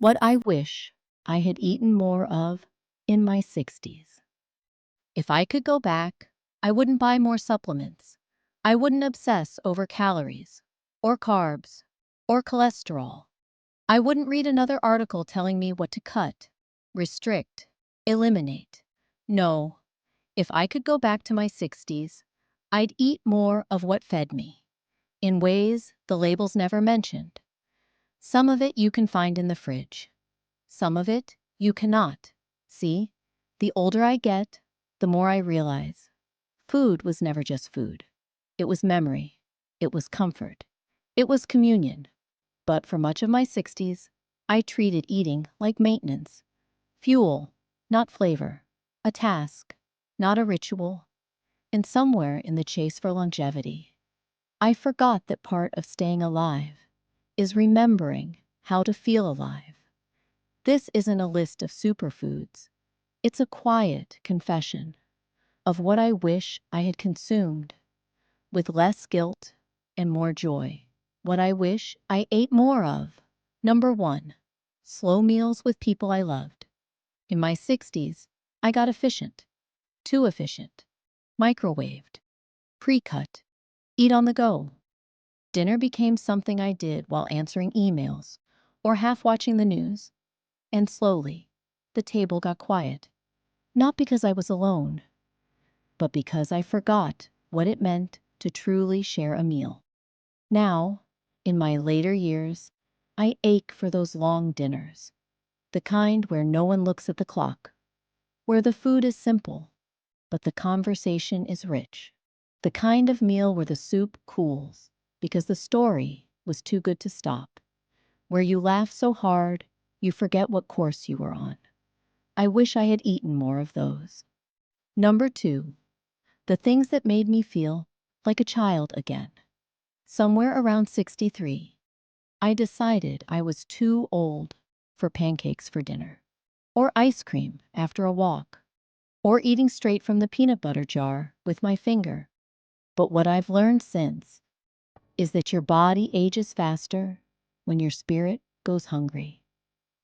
What I wish I had eaten more of in my 60s. If I could go back, I wouldn't buy more supplements. I wouldn't obsess over calories, or carbs, or cholesterol. I wouldn't read another article telling me what to cut, restrict, eliminate. No, if I could go back to my 60s, I'd eat more of what fed me, in ways the labels never mentioned. Some of it you can find in the fridge. Some of it you cannot. See, the older I get, the more I realize food was never just food. It was memory. It was comfort. It was communion. But for much of my 60s, I treated eating like maintenance. Fuel, not flavor. A task, not a ritual. And somewhere in the chase for longevity, I forgot that part of staying alive is remembering how to feel alive. This isn't a list of superfoods. It's a quiet confession of what I wish I had consumed with less guilt and more joy. What I wish I ate more of. Number 1, slow meals with people I loved. In my 60s, I got efficient, too efficient, microwaved, pre-cut, eat on the go. Dinner became something I did while answering emails or half watching the news, and slowly, the table got quiet. Not because I was alone, but because I forgot what it meant to truly share a meal. Now, in my later years, I ache for those long dinners, the kind where no one looks at the clock, where the food is simple, but the conversation is rich, the kind of meal where the soup cools because the story was too good to stop, where you laugh so hard you forget what course you were on. I wish I had eaten more of those. Number 2, the things that made me feel like a child again. Somewhere around 63, I decided I was too old for pancakes for dinner, or ice cream after a walk, or eating straight from the peanut butter jar with my finger. But what I've learned since is that your body ages faster when your spirit goes hungry.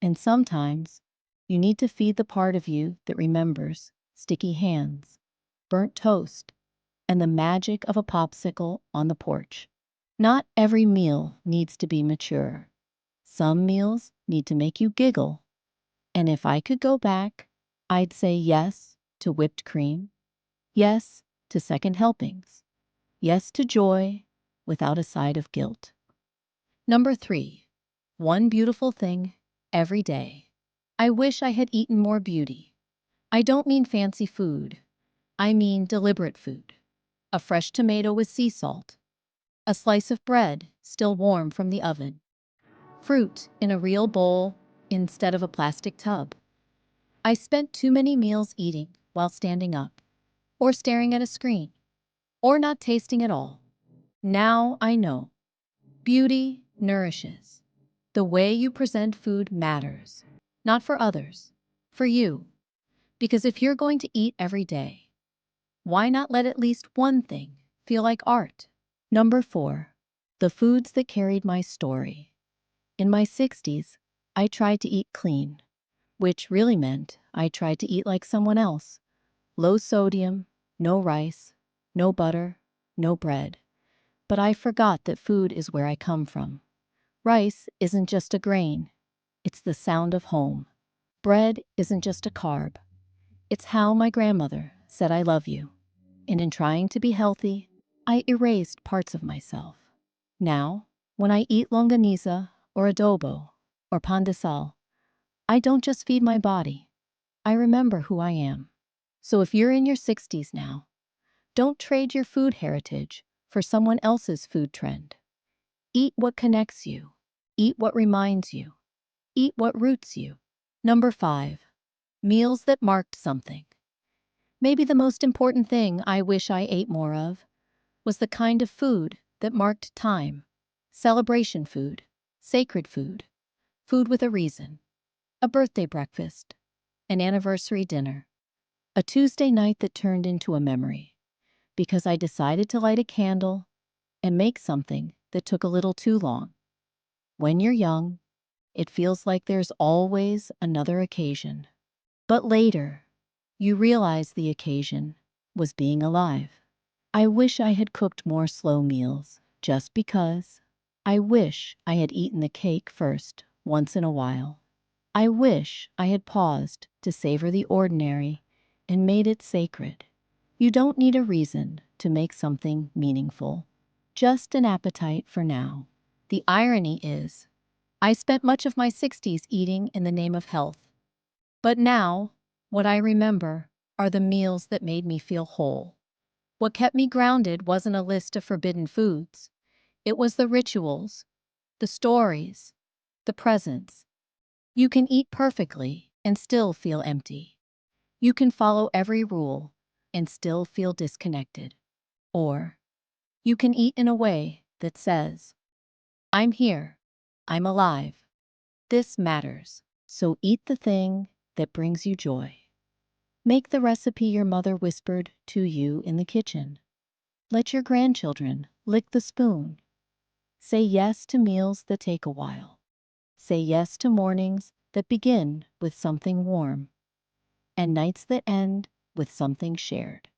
And sometimes you need to feed the part of you that remembers sticky hands, burnt toast, and the magic of a popsicle on the porch. Not every meal needs to be mature. Some meals need to make you giggle. And if I could go back, I'd say yes to whipped cream, yes to second helpings, yes to joy without a side of guilt. Number 3, one beautiful thing every day. I wish I had eaten more beauty. I don't mean fancy food. I mean deliberate food. A fresh tomato with sea salt, a slice of bread still warm from the oven, fruit in a real bowl instead of a plastic tub. I spent too many meals eating while standing up, or staring at a screen, or not tasting at all. Now I know. Beauty nourishes. The way you present food matters. Not for others, for you. Because if you're going to eat every day, why not let at least one thing feel like art? Number 4, the foods that carried my story. In my 60s, I tried to eat clean, which really meant I tried to eat like someone else. Low sodium, no rice, no butter, no bread. But I forgot that food is where I come from. Rice isn't just a grain, it's the sound of home. Bread isn't just a carb, it's how my grandmother said I love you. And in trying to be healthy, I erased parts of myself. Now, when I eat longaniza or adobo or pan de sal, I don't just feed my body, I remember who I am. So if you're in your 60s now, don't trade your food heritage for someone else's food trend. Eat what connects you. Eat what reminds you. Eat what roots you. Number 5, meals that marked something. Maybe the most important thing I wish I ate more of was the kind of food that marked time. Celebration food, sacred food, food with a reason. A birthday breakfast, an anniversary dinner, a Tuesday night that turned into a memory because I decided to light a candle and make something that took a little too long. When you're young, It feels like there's always another occasion. But later, you realize the occasion was being alive. I wish I had cooked more slow meals, just because. I wish I had eaten the cake first, once in a while. I wish I had paused to savor the ordinary and made it sacred. You don't need a reason to make something meaningful, just an appetite for now. The irony is, I spent much of my 60s eating in the name of health. But now, what I remember are the meals that made me feel whole. What kept me grounded wasn't a list of forbidden foods. It was the rituals, the stories, the presence. You can eat perfectly and still feel empty. You can follow every rule and still feel disconnected. Or you can eat in a way that says, I'm here, I'm alive, this matters. So eat the thing that brings you joy. Make the recipe your mother whispered to you in the kitchen. Let your grandchildren lick the spoon. Say yes to meals that take a while. Say yes to mornings that begin with something warm and nights that end with something shared.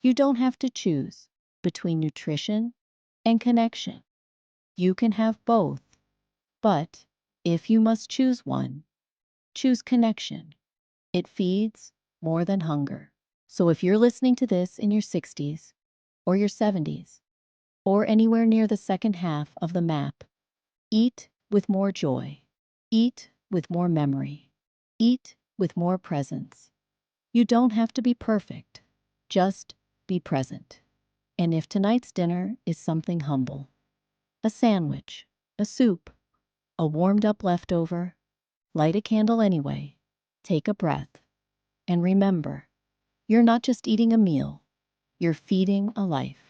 You don't have to choose between nutrition and connection. You can have both, but if you must choose one, choose connection. It feeds more than hunger. So if you're listening to this in your 60s or your 70s or anywhere near the second half of the map, eat with more joy. Eat with more memory. Eat with more presence. You don't have to be perfect. Just be present. And if tonight's dinner is something humble, a sandwich, a soup, a warmed up leftover, light a candle anyway, take a breath, and remember, you're not just eating a meal, you're feeding a life.